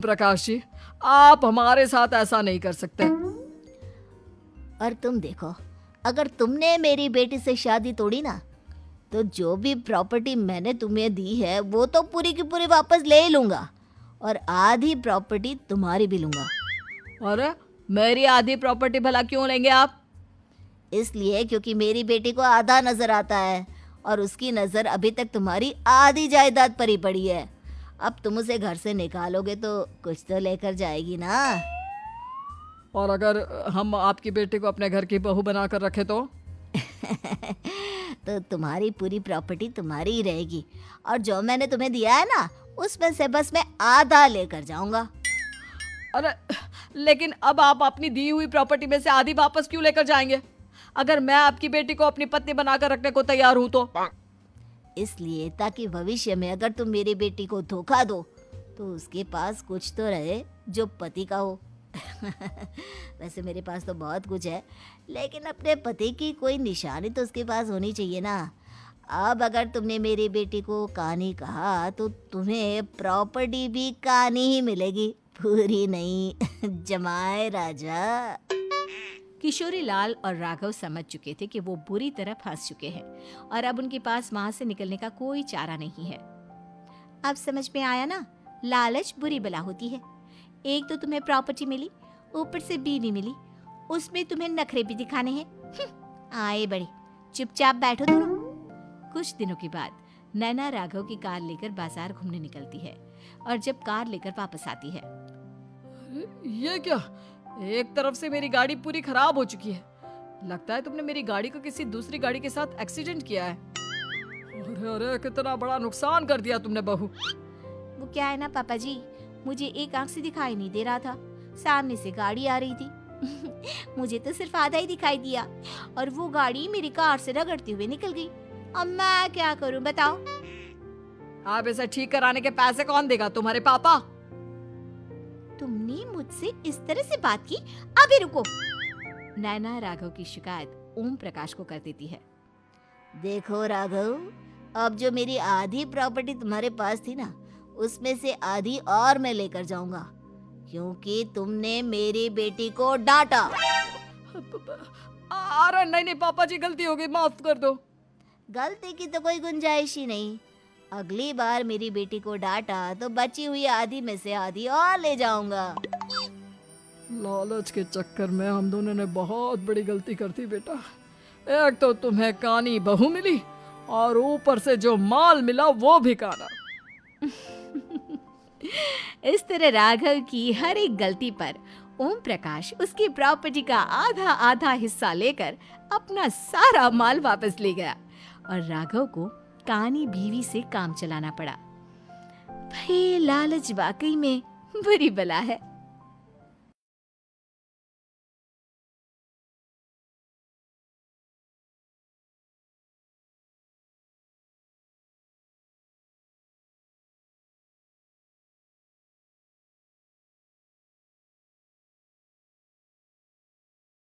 प्रकाश जी, आप हमारे साथ ऐसा नहीं कर सकते। और तुम देखो, अगर तुमने मेरी बेटी से शादी तोड़ी ना, तो जो भी प्रॉपर्टी मैंने तुम्हें दी है वो तो पूरी की पूरी वापस ले ही लूँगा, और आधी प्रॉपर्टी तुम्हारी भी लूँगा। अरे मेरी आधी प्रॉपर्टी भला क्यों लेंगे आप? इसलिए क्योंकि मेरी बेटी को आधा नज़र आता है और उसकी नज़र अभी तक तुम्हारी आधी जायदाद पर ही पड़ी है। अब तुम उसे घर से निकालोगे तो कुछ तो लेकर जाएगी ना। और अगर हम आपकी बेटी को अपने घर की बहू बनाकर रखे तो? तो तुम्हारी पूरी प्रॉपर्टी तुम्हारी ही रहेगी, और जो मैंने तुम्हें दिया है ना, उसमें से बस मैं आधा लेकर जाऊंगा। अरे लेकिन अब आप अपनी दी हुई प्रॉपर्टी में से आधी वापस क्यों लेकर जाएंगे? अगर मैं आपकी बेटी को अपनी पत्नी बनाकर रखने को तैयार हूं तो? इसलिए ताकि भविष्य में अगर तुम मेरी बेटी को धोखा दो तो उसके पास कुछ तो रहे जो पति का हो। वैसे मेरे पास तो बहुत कुछ है, लेकिन अपने पति की कोई निशानी तो उसके पास होनी चाहिए ना। अब अगर तुमने मेरी बेटी को कानी कहा तो तुम्हें प्रॉपर्टी भी कानी ही मिलेगी, पूरी नहीं। जमाए राजा। किशोरी लाल और राघव समझ चुके थे कि वो बुरी तरह फंस चुके हैं और अब उनके पास वहां से निकलने का कोई चारा नहीं है। अब समझ में आया ना, लालच बुरी बला होती है। एक तो तुम्हें प्रॉपर्टी मिली, ऊपर से बीवी मिली, उसमें तुम्हें नखरे भी दिखाने हैं। आए बड़े, चुपचाप बैठो दोनों। कुछ दिनों के बाद नैना राघव की कार लेकर बाजार घूमने निकलती है और जब कार लेकर वापस आती है, ये क्या? एक तरफ से मेरी गाड़ी पूरी खराब हो चुकी है। लगता है तुमने मेरी गाड़ी को किसी दूसरी गाड़ी के साथ एक्सीडेंट किया है। अरे अरे, कितना बड़ा नुकसान कर दिया तुमने बहू। वो क्या है ना पापा जी, मुझे एक आंख से दिखाई नहीं दे रहा था, सामने से गाड़ी आ रही थी। मुझे तो सिर्फ आधा ही दिखाई दिया और वो गाड़ी मेरी कार से रगड़ते हुए निकल गई। अब मैं क्या करूं बताओ? आप इसे ठीक कराने के पैसे कौन देगा? तुम्हारे पापा? तुमने मुझसे इस तरह से बात की? अभी रुको। नैना राघव की शिकायत ओम प्रकाश को कर देती है। देखो राघव, अब जो मेरी आधी प्रॉपर्टी तुम्हारे पास थी ना, उसमें से आधी और मैं लेकर जाऊंगा, क्योंकि तुमने मेरी बेटी को डांटा। अरे नहीं नहीं पापा जी, गलती हो गई, माफ कर दो। गलती की तो कोई गुंजाइश ही नहीं। अगली बार मेरी बेटी को डांटा तो बची हुई आधी में से आधी और ले जाऊंगा। लालच के चक्कर में हम दोनों ने बहुत बड़ी गलती कर दी बेटा। एक तो तुम्हें कानी बहू मिली और ऊपर से जो माल मिला वो भी काना। इस तरह राघव की हर एक गलती पर ओम प्रकाश उसकी प्रॉपर्टी का आधा आधा हिस्सा लेकर अपना सारा माल वापस ले गया और राघव को कानी बीवी से काम चलाना पड़ा। भाई लालच वाकई में बुरी बला है।